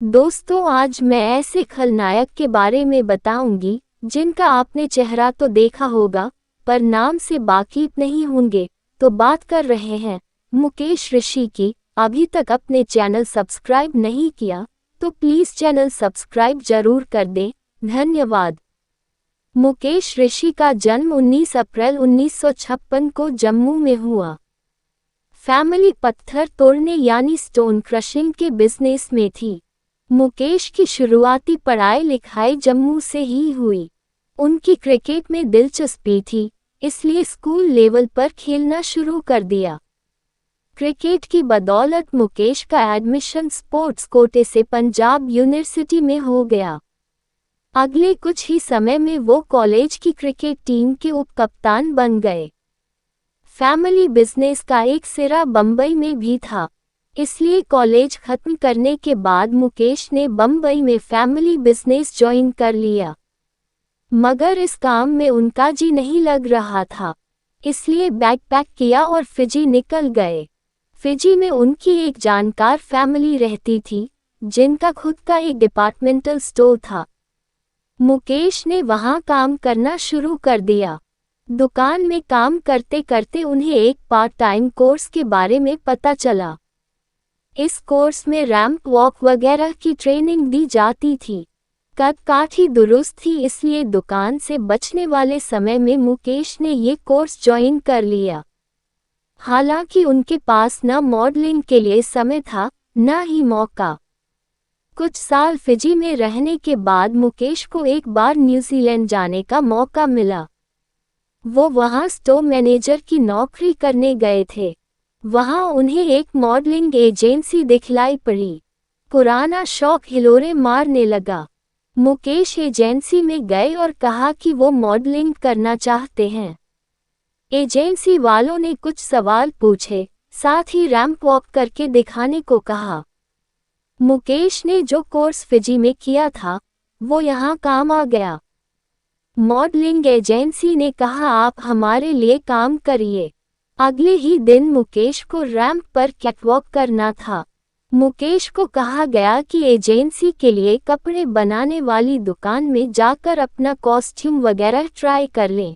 दोस्तों, आज मैं ऐसे खलनायक के बारे में बताऊंगी जिनका आपने चेहरा तो देखा होगा पर नाम से वाकिफ नहीं होंगे। तो बात कर रहे हैं मुकेश ऋषि की। अभी तक अपने चैनल सब्सक्राइब नहीं किया तो प्लीज़ चैनल सब्सक्राइब जरूर कर दें। धन्यवाद। मुकेश ऋषि का जन्म 19 अप्रैल 1956 को जम्मू में हुआ। फैमिली पत्थर तोड़ने यानी स्टोन क्रशिंग के बिजनेस में थी। मुकेश की शुरुआती पढ़ाई लिखाई जम्मू से ही हुई। उनकी क्रिकेट में दिलचस्पी थी, इसलिए स्कूल लेवल पर खेलना शुरू कर दिया। क्रिकेट की बदौलत मुकेश का एडमिशन स्पोर्ट्स कोटे से पंजाब यूनिवर्सिटी में हो गया। अगले कुछ ही समय में वो कॉलेज की क्रिकेट टीम के उप कप्तान बन गए। फैमिली बिजनेस का एक सिरा बम्बई में भी था, इसलिए कॉलेज खत्म करने के बाद मुकेश ने बम्बई में फैमिली बिजनेस ज्वाइन कर लिया। मगर इस काम में उनका जी नहीं लग रहा था, इसलिए बैकपैक किया और फिजी निकल गए। फिजी में उनकी एक जानकार फैमिली रहती थी, जिनका खुद का एक डिपार्टमेंटल स्टोर था। मुकेश ने वहां काम करना शुरू कर दिया। दुकान में काम करते करते उन्हें एक पार्ट टाइम कोर्स के बारे में पता चला। इस कोर्स में रैंप वॉक वगैरह की ट्रेनिंग दी जाती थी। कद काठी दुरुस्त थी, इसलिए दुकान से बचने वाले समय में मुकेश ने ये कोर्स ज्वाइन कर लिया। हालांकि उनके पास न मॉडलिंग के लिए समय था न ही मौका। कुछ साल फिजी में रहने के बाद मुकेश को एक बार न्यूजीलैंड जाने का मौका मिला। वो वहां स्टोर मैनेजर की नौकरी करने गए थे। वहां उन्हें एक मॉडलिंग एजेंसी दिखलाई पड़ी। पुराना शौक हिलोरे मारने लगा। मुकेश एजेंसी में गए और कहा कि वो मॉडलिंग करना चाहते हैं। एजेंसी वालों ने कुछ सवाल पूछे, साथ ही रैंप वॉक करके दिखाने को कहा। मुकेश ने जो कोर्स फिजी में किया था वो यहाँ काम आ गया। मॉडलिंग एजेंसी ने कहा, आप हमारे लिए काम करिए। अगले ही दिन मुकेश को रैंप पर कैटवॉक करना था। मुकेश को कहा गया कि एजेंसी के लिए कपड़े बनाने वाली दुकान में जाकर अपना कॉस्ट्यूम वगैरह ट्राई कर लें।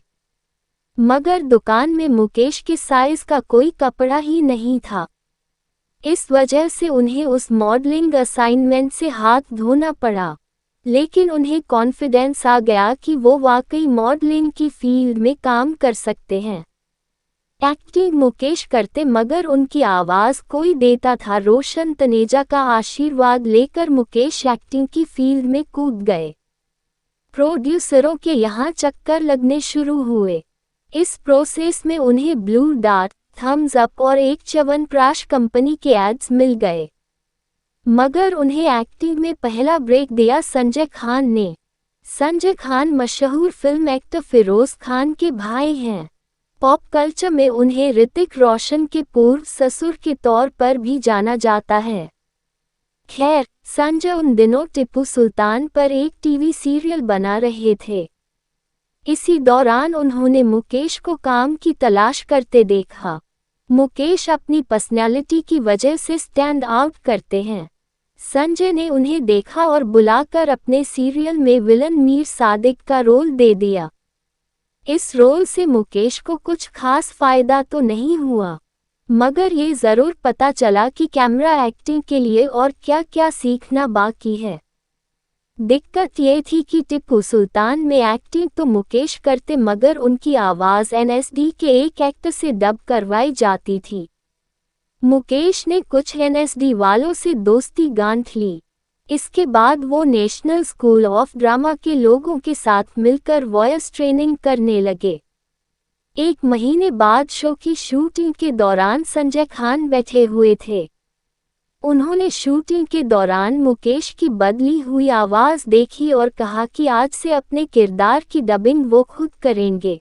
मगर दुकान में मुकेश के साइज का कोई कपड़ा ही नहीं था। इस वजह से उन्हें उस मॉडलिंग असाइनमेंट से हाथ धोना पड़ा। लेकिन उन्हें कॉन्फिडेंस आ गया कि वो वाकई मॉडलिंग की फील्ड में काम कर सकते हैं। एक्टिंग मुकेश करते, मगर उनकी आवाज़ कोई देता था। रोशन तनेजा का आशीर्वाद लेकर मुकेश एक्टिंग की फील्ड में कूद गए। प्रोड्यूसरों के यहाँ चक्कर लगने शुरू हुए। इस प्रोसेस में उन्हें ब्लू डार्ट, थम्स अप और एक च्यवनप्राश कंपनी के एड्स मिल गए। मगर उन्हें एक्टिंग में पहला ब्रेक दिया संजय खान ने। संजय खान मशहूर फिल्म एक्टर फिरोज खान के भाई हैं। पॉप कल्चर में उन्हें ऋतिक रोशन के पूर्व ससुर के तौर पर भी जाना जाता है। खैर, संजय उन दिनों टिप्पू सुल्तान पर एक टीवी सीरियल बना रहे थे। इसी दौरान उन्होंने मुकेश को काम की तलाश करते देखा। मुकेश अपनी पर्सनैलिटी की वजह से स्टैंड आउट करते हैं। संजय ने उन्हें देखा और बुलाकर अपने सीरियल में विलन मीर सादिक का रोल दे दिया। इस रोल से मुकेश को कुछ खास फायदा तो नहीं हुआ, मगर ये ज़रूर पता चला कि कैमरा एक्टिंग के लिए और क्या क्या सीखना बाकी है। दिक्कत ये थी कि टिप्पू सुल्तान में एक्टिंग तो मुकेश करते, मगर उनकी आवाज़ एनएसडी के एक एक्टर से डब करवाई जाती थी। मुकेश ने कुछ एनएसडी वालों से दोस्ती गांठ ली। इसके बाद वो नेशनल स्कूल ऑफ ड्रामा के लोगों के साथ मिलकर वॉयस ट्रेनिंग करने लगे। एक महीने बाद शो की शूटिंग के दौरान संजय खान बैठे हुए थे। उन्होंने शूटिंग के दौरान मुकेश की बदली हुई आवाज़ देखी और कहा कि आज से अपने किरदार की डबिंग वो खुद करेंगे।